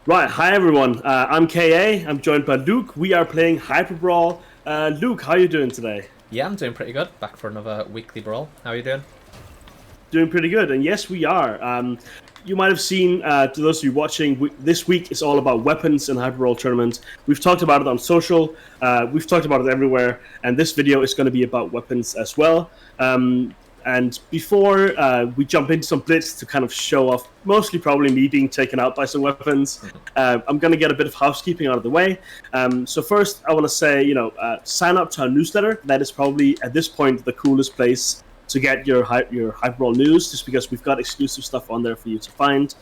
Right, hi everyone. I'm KA. I'm joined by Luke. We are playing Hyper Brawl. Luke, how are you doing today? Yeah, I'm doing pretty good. Back for another weekly brawl. How are you doing? Doing pretty good, and yes, we are. You might have seen, to those of you watching, this week is all about weapons in Hyper Brawl tournament. We've talked about it on social. We've talked about it everywhere, and this video is going to be about weapons as well. And before we jump into some blitz to kind of show off, mostly probably me being taken out by some weapons, I'm going to get a bit of housekeeping out of the way. So first, I want to say, sign up to our newsletter. That is probably at this point the coolest place to get your Hyperbrawl news, just because we've got exclusive stuff on there for you to find.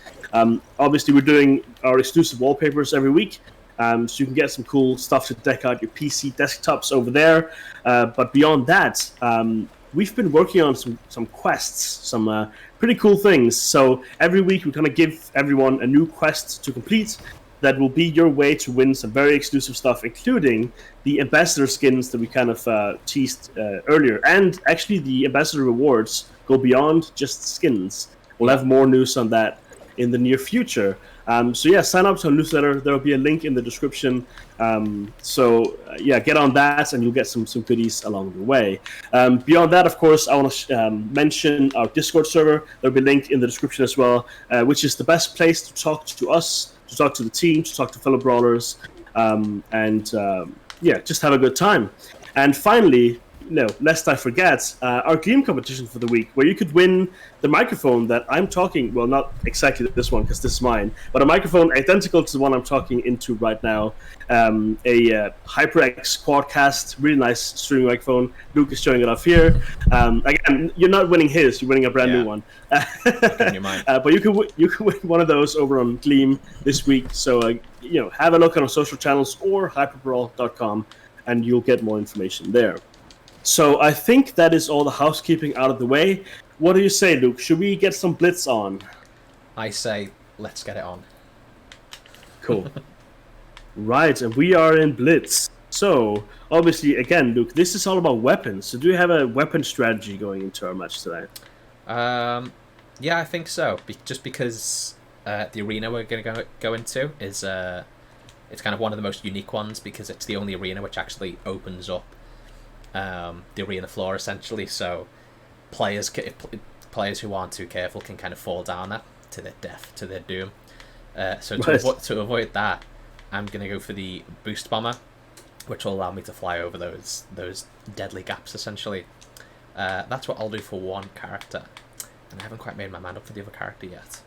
Obviously, we're doing our exclusive wallpapers every week. So you can get some cool stuff to deck out your PC desktops over there. But beyond that, we've been working on some quests, some pretty cool things. So every week we kind of give everyone a new quest to complete that will be your way to win some very exclusive stuff, including the ambassador skins that we kind of teased earlier. And actually, the ambassador rewards go beyond just skins. We'll have more news on that in the near future. So yeah, sign up to our newsletter. There will be a link in the description. Yeah, get on that, and you'll get some goodies along the way. Beyond that, of course, I want to mention our Discord server. There'll be a link in the description as well, which is the best place to talk to us, to talk to the team, to talk to fellow brawlers, yeah, just have a good time. And finally, lest I forget, our Gleam competition for the week, where you could win the microphone that I'm talking, well, not exactly this one, because this is mine, but a microphone identical to the one I'm talking into right now, a HyperX Quadcast, really nice streaming microphone. Luke is showing it off here. Again, you're not winning his, you're winning a brand new one. But you can win one of those over on Gleam this week, so have a look on our social channels or hyperbrawl.com, and you'll get more information there. So I think that is all the housekeeping out of the way. What do you say, Luke? Should we get some Blitz on? I say, let's get it on. Cool. Right, and we are in Blitz. So, obviously, again, Luke, this is all about weapons. So do you have a weapon strategy going into our match today? Yeah, I think so. Just because the arena we're going to go into is it's kind of one of the most unique ones, because it's the only arena which actually opens up the arena floor, essentially, so players who aren't too careful can kind of fall down that to their death, to their doom. So to avoid that, I'm going to go for the boost bomber, which will allow me to fly over those deadly gaps, essentially. That's what I'll do for one character, and I haven't quite made my mind up for the other character yet.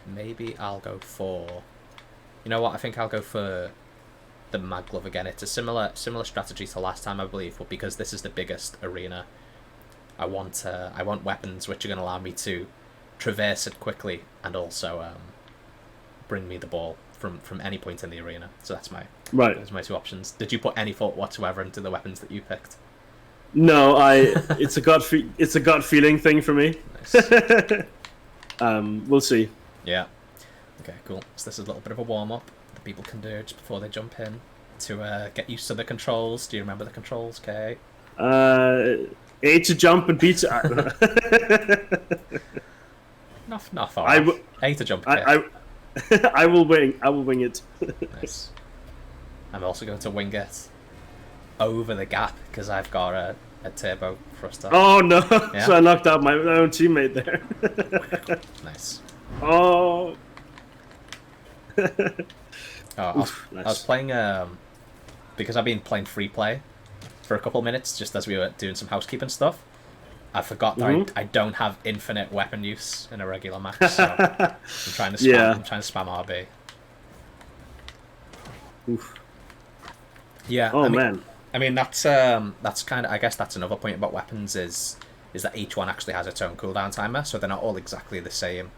Maybe I'll go for... You know what, I think I'll go for the mag glove again. It's a similar strategy to last time, I believe, but because this is the biggest arena, I want weapons which are going to allow me to traverse it quickly and also bring me the ball from any point in the arena. So that's those are my two options. Did you put any thought whatsoever into the weapons that you picked? No, it's a gut feeling thing for me. Nice. We'll see. Yeah. Okay, cool. So this is a little bit of a warm-up that people can do just before they jump in to get used to the controls. Do you remember the controls, Kay? A to jump and B to... Not far off. A to jump. I will wing it. Nice. I'm also going to wing it over the gap because I've got a turbo thruster. Oh no! Yeah? So I knocked out my own teammate there. Nice. Oh. I was playing because I've been playing free play for a couple of minutes just as we were doing some housekeeping stuff. I forgot that I don't have infinite weapon use in a regular match, so I'm trying to spam RB. Oof. Yeah. Oh man. I mean that's kind of, I guess that's another point about weapons is that each one actually has its own cooldown timer, so they're not all exactly the same.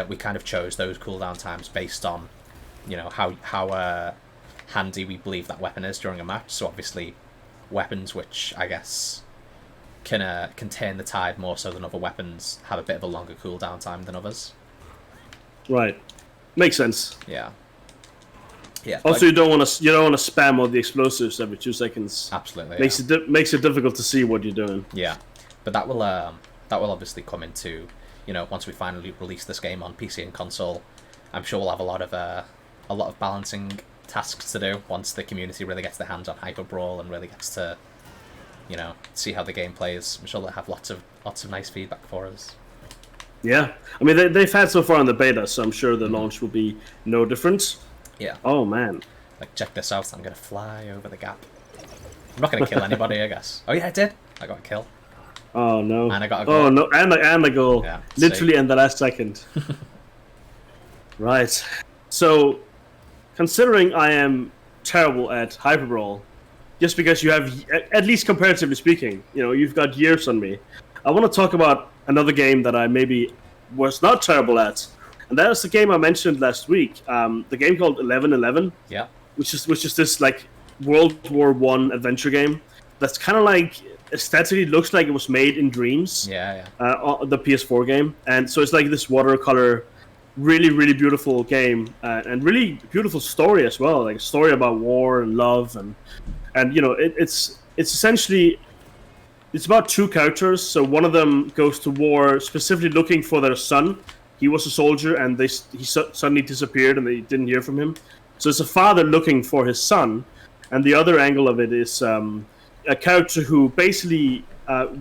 We kind of chose those cooldown times based on, how handy we believe that weapon is during a match. So obviously, weapons which I guess can turn the tide more so than other weapons have a bit of a longer cooldown time than others. Right, makes sense. Yeah. Yeah. Also, you don't want to spam all the explosives every 2 seconds. Absolutely. Makes it difficult to see what you're doing. Yeah, but that will obviously come into, once we finally release this game on PC and console. I'm sure we'll have a lot of a lot of balancing tasks to do once the community really gets their hands on Hyper Brawl and really gets to, see how the game plays. I'm sure they'll have lots of nice feedback for us. Yeah, I mean they've had so far in the beta, so I'm sure the launch will be no different. Yeah. Oh man. Like, check this out. I'm gonna fly over the gap. I'm not gonna kill anybody, I guess. Oh yeah, I did. I got a kill. Oh no. And I got a goal. Oh no, and a goal. Yeah, literally in the last second. Right. So, considering I am terrible at Hyper Brawl, just because you have, at least comparatively speaking, you've got years on me, I want to talk about another game that I maybe was not terrible at, and that was the game I mentioned last week. The game called 1111. Yeah. Which is this like World War I adventure game that's kind of like aesthetically looks like it was made in Dreams. Yeah. The PS4 game, and so it's like this watercolor, really really beautiful game, and really beautiful story as well, like a story about war and love, and it's essentially. It's about two characters. So one of them goes to war specifically looking for their son. He was a soldier, and he suddenly disappeared, and they didn't hear from him. So it's a father looking for his son, and the other angle of it is a character who basically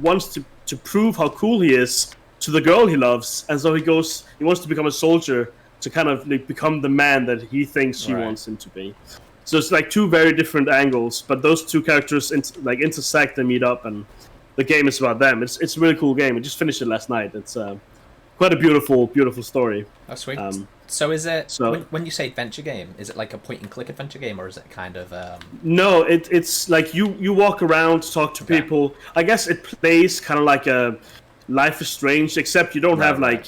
wants to prove how cool he is to the girl he loves, and so he wants to become a soldier to kind of like become the man that he thinks she wants him to be. So it's like two very different angles, but those two characters intersect and meet up, and the game is about them. It's a really cool game. I just finished it last night. It's quite a beautiful story. Oh, sweet. So is it, when you say adventure game, is it like a point-and-click adventure game, or is it kind of... No, it's like you walk around, talk to people. I guess it plays kind of like a Life is Strange, except you don't have like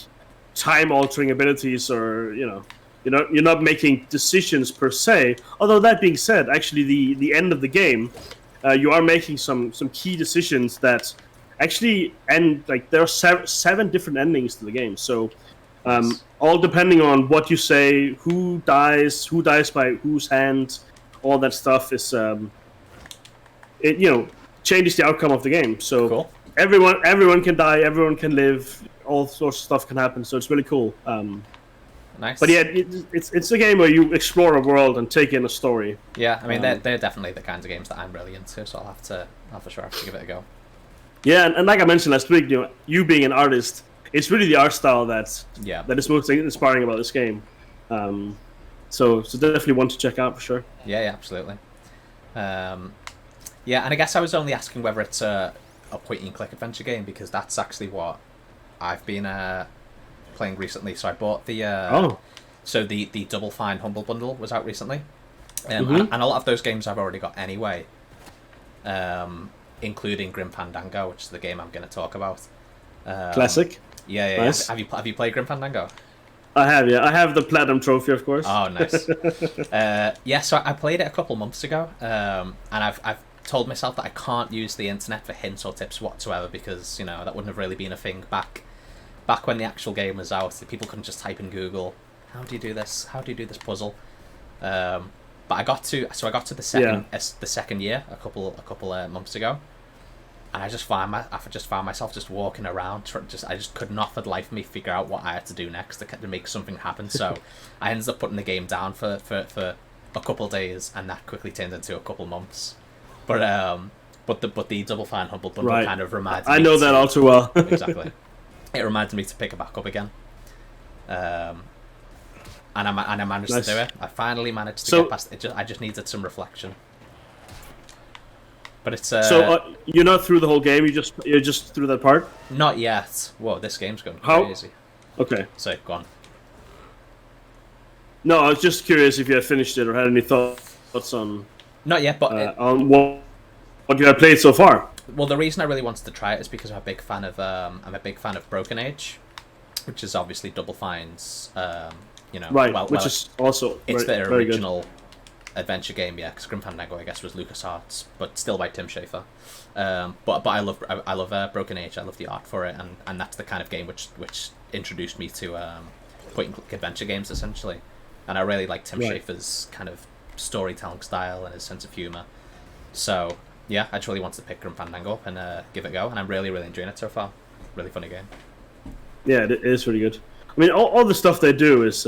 time-altering abilities, or, you're not making decisions per se. Although that being said, actually the end of the game... you are making some key decisions that actually end, like there are seven different endings to the game. So all depending on what you say, who dies by whose hand, all that stuff is it changes the outcome of the game. So cool. everyone can die, everyone can live, all sorts of stuff can happen. So it's really cool. Nice. But yeah, it's a game where you explore a world and take in a story. Yeah, I mean they're definitely the kinds of games that I'm really into, so I'll for sure have to give it a go. Yeah, and like I mentioned last week, you being an artist, it's really the art style that is most inspiring about this game. So definitely one to check out for sure. Yeah, absolutely. Yeah, and I guess I was only asking whether it's a point-and-click adventure game, because that's actually what I've been playing recently. So I bought the the Double Fine Humble Bundle was out recently, and a lot of those games I've already got anyway, including Grim Fandango, which is the game I'm going to talk about. Classic. Yeah. Nice. Have you played Grim Fandango? I have, yeah. I have the Platinum Trophy, of course. Oh, nice. Yeah, so I played it a couple months ago, and I've told myself that I can't use the internet for hints or tips whatsoever, because that wouldn't have really been a thing back when the actual game was out. People couldn't just type in Google, how do you do this puzzle? But I got to the second year a couple months ago, and I just found myself just walking around. I just could not for the life of me figure out what I had to do next to make something happen. So I ended up putting the game down for a couple days, and that quickly turned into a couple months. But the Double Fine Humble Bundle kind of reminded me. I know that all too well. Exactly. It reminded me to pick it back up again. And I managed to do it. I finally managed to get past it. I just needed some reflection. But it's you're not through the whole game. You're just through that part. Not yet. Whoa, this game's going crazy. Okay. So go on. No, I was just curious if you had finished it or had any thoughts on. Not yet, but on what you have played so far. Well, the reason I really wanted to try it is because I'm a big fan of Broken Age, which is obviously Double Fine's. Which is also it's their original adventure game, yeah. Because Grim Fandango, I guess, was LucasArts, but still by Tim Schafer. But I love Broken Age. I love the art for it, and that's the kind of game which introduced me to point-and-click adventure games essentially. And I really like Tim Schafer's kind of storytelling style and his sense of humor. So yeah, I just really wanted to pick Grim Fandango up and give it a go, and I'm really enjoying it so far. Really funny game. Yeah, it is really good. I mean, all the stuff they do is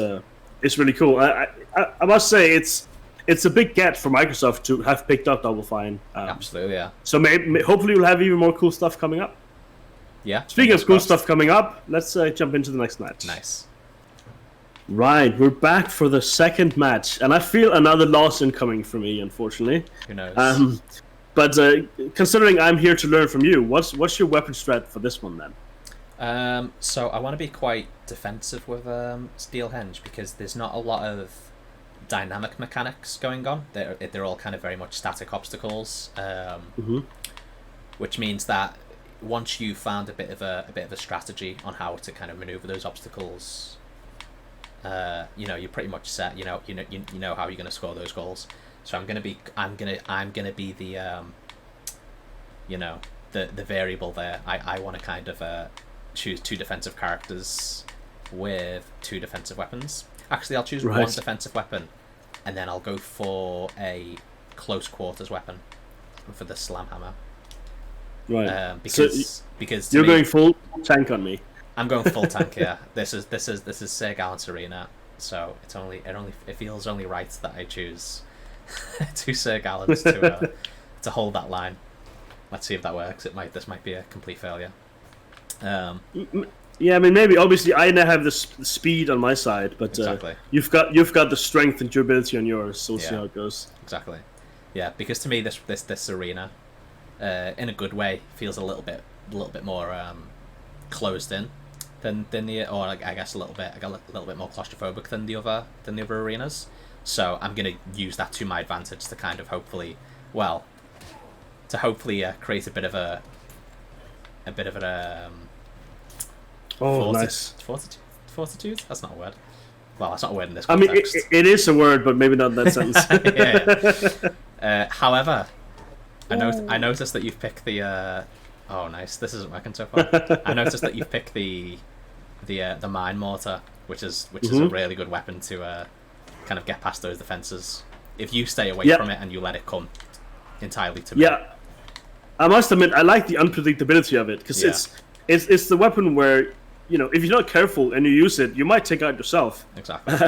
it's really cool. I must say it's a big get for Microsoft to have picked up Double Fine. Absolutely, yeah. So hopefully we'll have even more cool stuff coming up. Yeah. Speaking of cool stuff coming up, let's jump into the next match. Nice. Right, we're back for the second match, and I feel another loss incoming for me, unfortunately. Who knows? But considering I'm here to learn from you, what's your weapon strat for this one then? So I want to be quite defensive with Steelhenge because there's not a lot of dynamic mechanics going on. They're all kind of very much static obstacles, which means that once you've found a bit of a strategy on how to kind of maneuver those obstacles, you're pretty much set. You know how you're going to score those goals. So I'm gonna be the the variable there. I want to kind of choose two defensive characters with two defensive weapons. Actually, I'll choose one defensive weapon, and then I'll go for a close quarters weapon for the slam hammer. Right. Because you're going full tank on me. I'm going full tank. Yeah. This is Sir Gallant's arena, so it feels only right that I choose two Sir Gallants to hold that line. Let's see if that works. This might be a complete failure. Yeah, I mean, maybe. Obviously, I now have the speed on my side, but exactly. You've got the strength and durability on yours. So we'll see how it goes. Exactly. Yeah, because to me, this arena, in a good way, feels a little bit more closed in than the, or I guess a little bit more claustrophobic than the other arenas. So I'm gonna use that to my advantage to kind of hopefully create a bit of a nice fortitude. That's not a word. Well, that's not a word in this context. I mean, it is a word, but maybe not in that sentence. Yeah. However, I noticed that you've picked the. Oh, nice! This isn't working so far. I noticed that you've picked the mine mortar, which is a really good weapon to kind of get past those defenses. If you stay away from it and you let it come entirely to me. Yeah, I must admit I like the unpredictability of it because it's the weapon where if you're not careful and you use it, you might take out yourself. Exactly.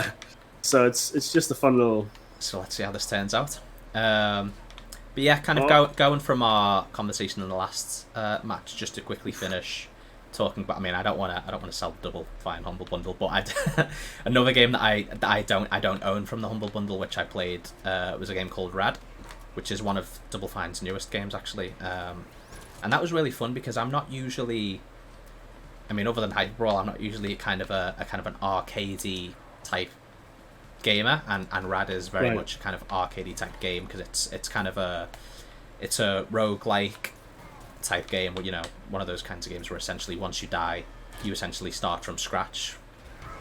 So it's just a fun little. So let's see how this turns out. But yeah, kind of going from our conversation in the last match, just to quickly finish talking about. I mean, I don't want to sell the Double Fine Humble Bundle, but another game that I don't own from the Humble Bundle, which I played, was a game called Rad, which is one of Double Fine's newest games actually, and that was really fun because I'm not usually, I mean, other than Hyper Brawl, I'm not usually kind of an arcadey type gamer, and Rad is very much kind of arcadey type game because it's kind of a roguelike type game where one of those kinds of games where essentially once you die you essentially start from scratch,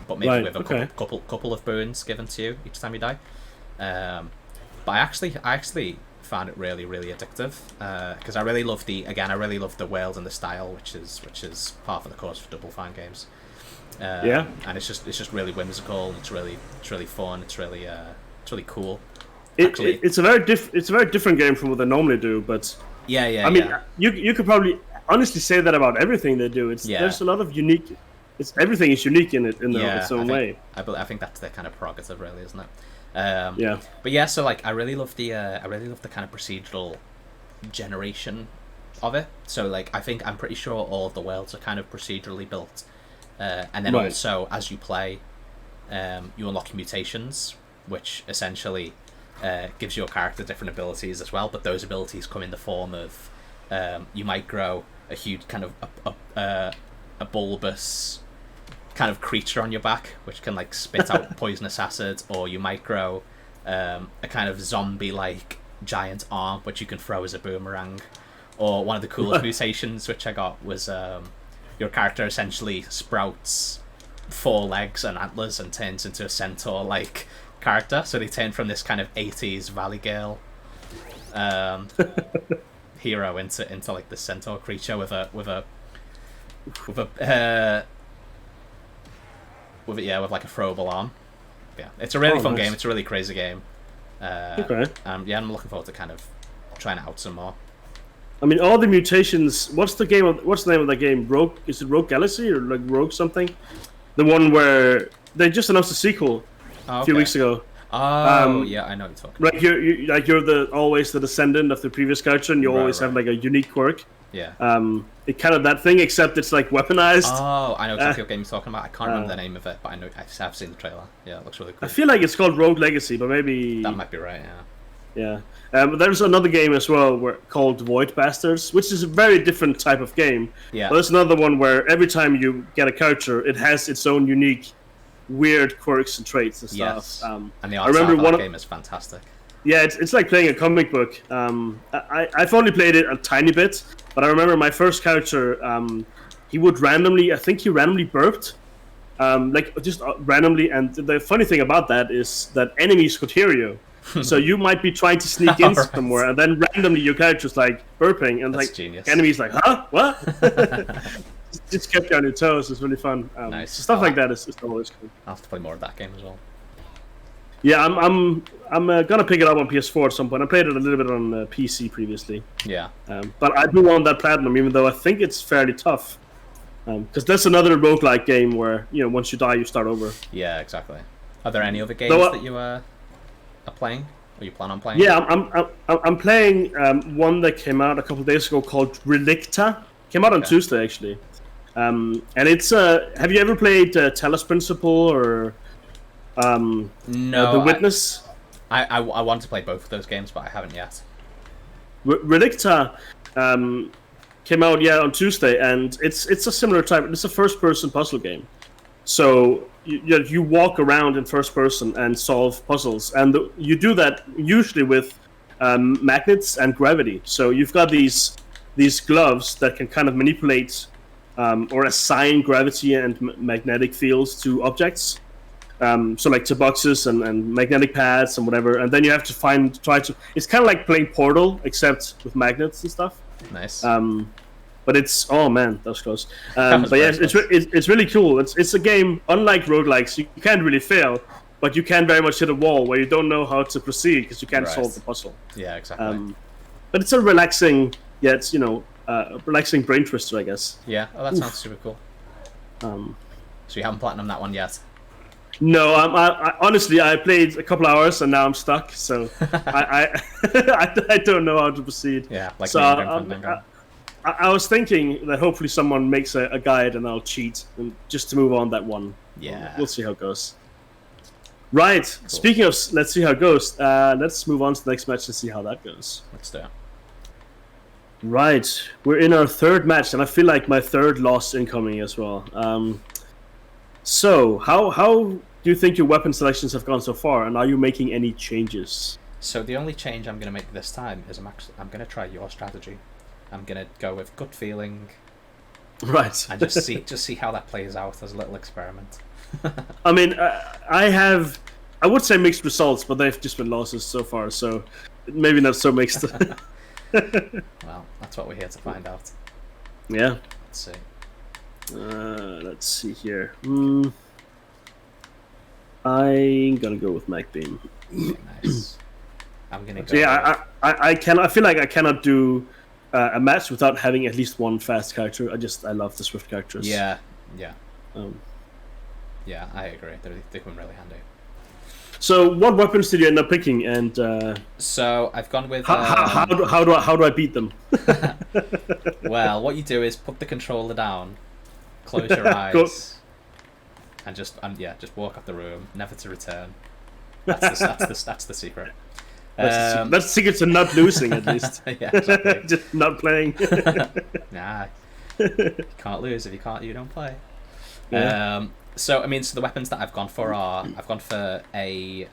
but maybe with a couple of boons given to you each time you die. But I actually found it really, really addictive because I really love the world and the style, which is part of the course for Double Fine games. And it's just really whimsical. And it's really fun. It's really cool. It's a very different game from what they normally do, but I mean, you could probably honestly say that about everything they do. There's a lot of unique. Everything is unique in its own way. I think that's their kind of prerogative, really, isn't it? But yeah, so like I really love the kind of procedural generation of it. So like I'm pretty sure all of the worlds are kind of procedurally built, and then also as you play, you unlock mutations, which essentially gives your character different abilities as well. But those abilities come in the form of you might grow a huge kind of a bulbous kind of creature on your back which can like spit out poisonous acid, or you might grow a kind of zombie like giant arm which you can throw as a boomerang, or one of the coolest mutations which I got was your character essentially sprouts 4 legs and antlers and turns into a centaur like character. So they turn from this kind of 80s Valley Girl hero into like the centaur creature with like a throwable arm. Yeah, it's a really fun game. It's a really crazy game. I'm looking forward to kind of trying it out some more. I mean, all the mutations. What's the name of that game? Rogue? Is it Rogue Galaxy or like Rogue something? The one where they just announced a sequel, Oh, a few okay. weeks ago. Oh, yeah, I know what you're talking Like you're always the descendant of the previous character, and you Right, always have right. like a unique quirk. Yeah. It kind of that thing, except it's like weaponized. Oh, I know exactly what game you're talking about. I can't remember the name of it, but I know I have seen the trailer. Yeah, it looks really cool. I feel like it's called Rogue Legacy, but maybe That might be right. Yeah. yeah. But there's another game as well called Void Bastards, which is a very different type of game. Yeah. But there's another one where every time you get a character, it has its own unique, weird quirks and traits and stuff. Yes. And the I art style remember of that one game is fantastic. Yeah, it's like playing a comic book. I've only played it a tiny bit, but I remember my first character. He would randomly, I think he randomly burped, like just randomly. And the funny thing about that is that enemies could hear you, so you might be trying to sneak in Right. somewhere, and then randomly your character's like burping, and That's like genius. enemies like, huh, what? Just kept you on your toes. It's really fun. Nice. So stuff like that is always cool. I'll have to play more of that game as well. Yeah, I'm gonna pick it up on PS4 at some point. I played it a little bit on PC previously. Yeah. But I do want that platinum, even though I think it's fairly tough. Because that's another roguelike game where, once you die, you start over. Yeah, exactly. Are there any other games that you are playing, or you plan on playing? Yeah, I'm playing one that came out a couple of days ago called Relicta. Came out on Tuesday, actually. And it's have you ever played Talos Principle or No. The Witness? I want to play both of those games, but I haven't yet. Relicta came out on Tuesday, and it's a similar type. It's a first-person puzzle game. So you walk around in first person and solve puzzles, and you do that usually with magnets and gravity. So you've got these gloves that can kind of manipulate or assign gravity and magnetic fields to objects. So like to boxes and magnetic pads and whatever, and then you have to try to. It's kind of like playing Portal, except with magnets and stuff. Nice. But it's that was close. But yeah, it's really cool. It's a game unlike roguelikes. You can't really fail, but you can very much hit a wall where you don't know how to proceed because you can't solve the puzzle. Yeah, exactly. But it's a relaxing, yet relaxing brain twister, I guess. Yeah. Oh, that sounds super cool. So you haven't platinumed that one yet? No, I honestly I played a couple hours and now I'm stuck. So I don't know how to proceed. Yeah, like so me. I was thinking that hopefully someone makes a guide and I'll cheat and just to move on that one. Yeah. We'll see how it goes. Right. Cool. Speaking of, let's see how it goes. Let's move on to the next match and see how that goes. Let's do it. Right. We're in our third match, and I feel like my third loss incoming as well. So, how do you think your weapon selections have gone so far, and are you making any changes? So the only change I'm going to make this time is I'm going to try your strategy. I'm going to go with gut feeling. Right. And just see how that plays out as a little experiment. I mean, I would say mixed results, but they've just been losses so far, so maybe not so mixed. Well, that's what we're here to find out. Yeah. Let's see. Let's see here. I'm gonna go with Mag Beam. Nice. I'm gonna go. So yeah, I feel like I cannot do a match without having at least one fast character. I love the swift characters. Yeah. Yeah, I agree. They come really handy. So, what weapons did you end up picking? And so I've gone with. How do I beat them? Well, what you do is put the controller down, close your eyes, and just walk up the room, never to return. That's the secret. That's the secret to not losing, at least. Yeah, exactly. Just not playing. Nah, you can't lose if you don't play. Yeah. So the weapons that I've gone for a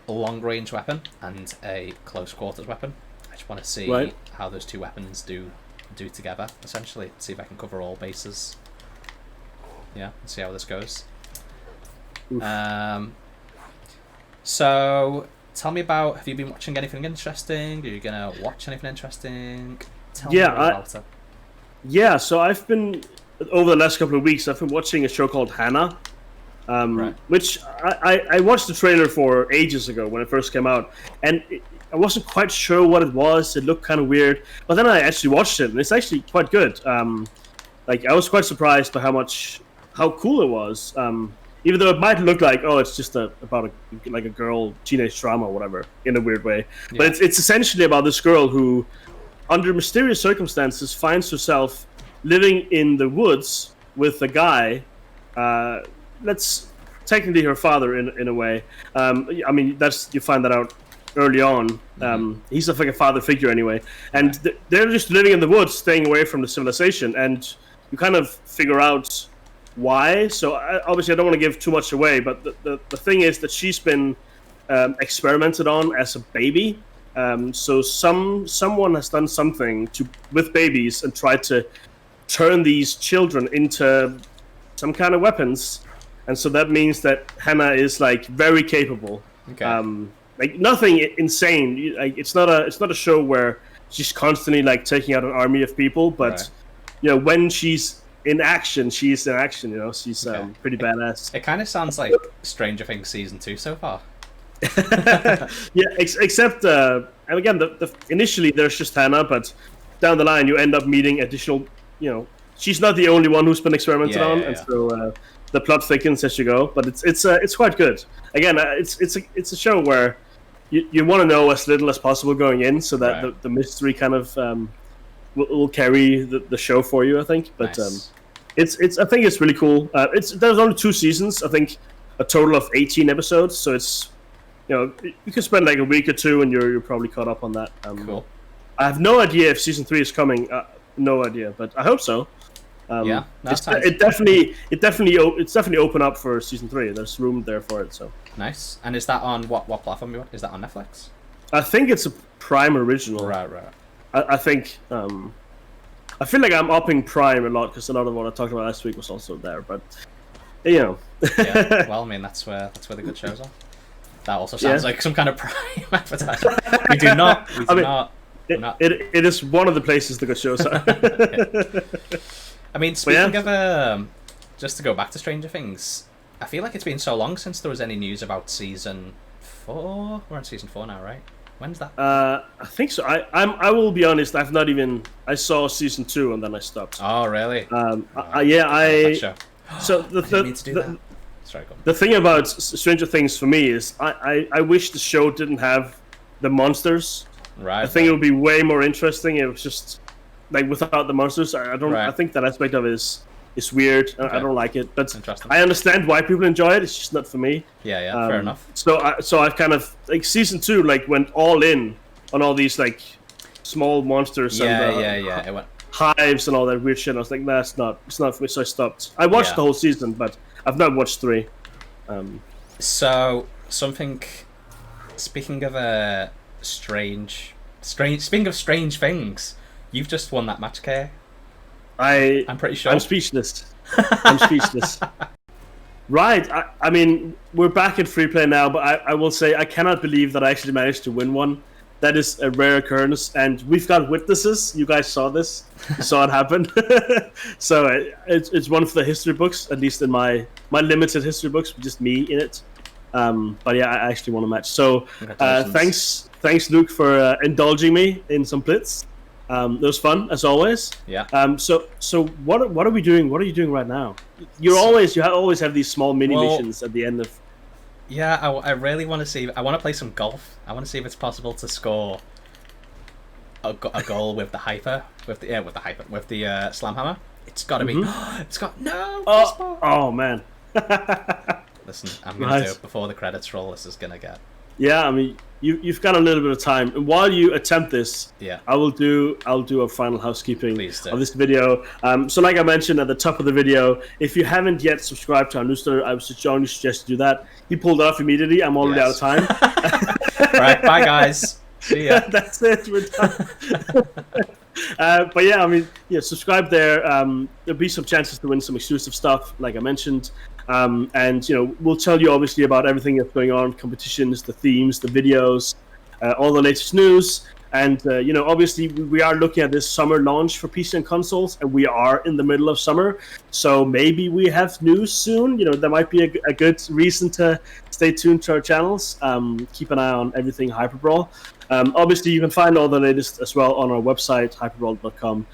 long-range weapon and a close-quarters weapon. I just want to see how those two weapons do together, essentially. See if I can cover all bases. Yeah, and see how this goes. So, tell me about, have you been watching anything interesting? Are you going to watch anything interesting? Tell me about it. Yeah, so I've been... Over the last couple of weeks, I've been watching a show called Hannah, which I watched the trailer for ages ago when it first came out, and I wasn't quite sure what it was. It looked kind of weird, but then I actually watched it, and it's actually quite good. I was quite surprised by how cool it was. Even though it might look like, oh, it's just about a girl teenage drama or whatever in a weird way, but it's essentially about this girl who, under mysterious circumstances, finds herself living in the woods with a guy. That's technically her father in a way. I mean, you find that out early on. He's like a father figure anyway, and they're just living in the woods, staying away from the civilization, and you kind of figure out why. So obviously I don't want to give too much away, but the thing is that she's been experimented on as a baby. So someone has done something with babies and tried to turn these children into some kind of weapons, and so that means that Hannah is like very capable. Like nothing insane. Like it's not a show where she's constantly like taking out an army of people, but when she's in action, she's in action. She's pretty badass. It kind of sounds like Stranger Things season 2 so far. Except and again, initially there's just Hannah, but down the line you end up meeting additional. She's not the only one who's been experimented on, and so the plot thickens as you go. But it's quite good. Again, it's a show where you want to know as little as possible going in, so that the mystery kind of will carry the show for you, I think. But nice. I think it's really cool. There's only 2 seasons, I think, a total of 18 episodes. So it's you can spend like a week or 2 and you're probably caught up on that. Cool. I have no idea if season 3 is coming. No idea, but I hope so. It's definitely open up for season 3. There's room there for it. So nice. And is that on what platform? Is that on Netflix? I think it's a Prime original. Right. I think. I feel like I'm upping Prime a lot because a lot of what I talked about last week was also there. But yeah. Well, I mean, that's where the good shows are. That also sounds like some kind of Prime advertisement. We do not. It is one of the places the good shows are. I mean, speaking of, just to go back to Stranger Things, I feel like it's been so long since there was any news about season 4. We're on season 4 now, right? When's that? I think so. I will be honest. I've not even. I saw season 2 and then I stopped. Oh really? So the thing about Stranger Things for me is I wish the show didn't have the monsters. Right. I think it would be way more interesting. It was just like without the monsters. I don't. Right. I think that aspect of it is weird. Okay. I don't like it. But I understand why people enjoy it. It's just not for me. Yeah. Fair enough. So I've kind of like season 2 like went all in on all these like small monsters. It went hives and all that weird shit. And I was like, nah, it's not for me. So I stopped. I watched the whole season, but I've not watched 3. So something. Speaking of strange. Speaking of strange things, you've just won that match, Kay. I'm pretty sure. I'm speechless. Right. I mean, we're back in free play now, but I will say I cannot believe that I actually managed to win one. That is a rare occurrence, and we've got witnesses. You guys saw this. You saw it happen. So it's one for the history books, at least in my limited history books, with just me in it. But yeah, I actually won a match. So thanks, Luke, for indulging me in some Blitz. It was fun as always. Yeah. So what are we doing? What are you doing right now? You always have these small mini missions at the end of. Yeah, I really want to see. I want to play some golf. I want to see if it's possible to score a goal with the slam hammer. It's got to be. It's got no. Oh man. Listen, I'm gonna do it before the credits roll. This is gonna get. Yeah, I mean, you've got a little bit of time, and while you attempt this, I'll do a final housekeeping of this video. So, like I mentioned at the top of the video, if you haven't yet subscribed to our newsletter, I would strongly suggest you do that. He pulled it off immediately. I'm already out of time. Right, bye guys. See ya. That's it. We're done. But yeah, I mean, subscribe there. There'll be some chances to win some exclusive stuff, like I mentioned. And we'll tell you obviously about everything that's going on, competitions, the themes, the videos, all the latest news. And obviously we are looking at this summer launch for PC and consoles, and we are in the middle of summer, so maybe we have news soon. There might be a good reason to stay tuned to our channels. Keep an eye on everything Hyper Obviously you can find all the latest as well on our website, hyperbrawl.com,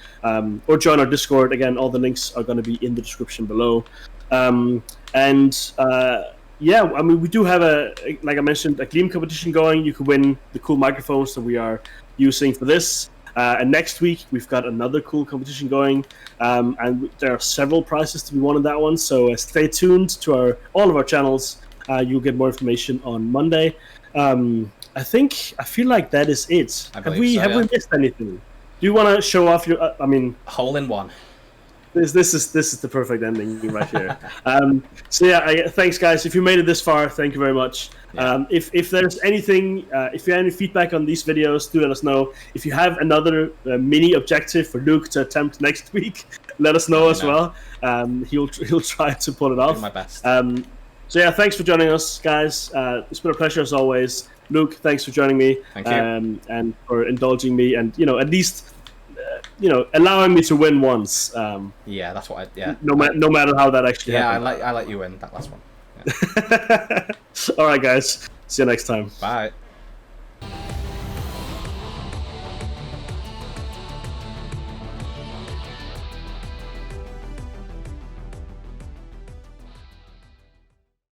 or join our Discord. Again, all the links are going to be in the description below. And yeah, I mean, we do have like I mentioned, a Gleam competition going. You can win the cool microphones that we are using for this. And next week we've got another cool competition going, and there are several prizes to be won in that one. So stay tuned to all of our channels. You'll get more information on Monday. I feel like that is it. Have we missed anything? Do you want to show off your? I mean, hole in one. This is the perfect ending right here. So yeah, thanks guys. If you made it this far, thank you very much. Yeah. If there's anything, if you have any feedback on these videos, do let us know. If you have another mini objective for Luke to attempt next week, let us know as well. He'll try to pull it off. Do my best. So yeah, thanks for joining us, guys. It's been a pleasure as always. Luke, thanks for joining me. Thank you. And for indulging me, and at least. Allowing me to win once. Yeah, that's what. No matter how that actually. Yeah, happened. I let you win that last one. Yeah. All right, guys. See you next time. Bye.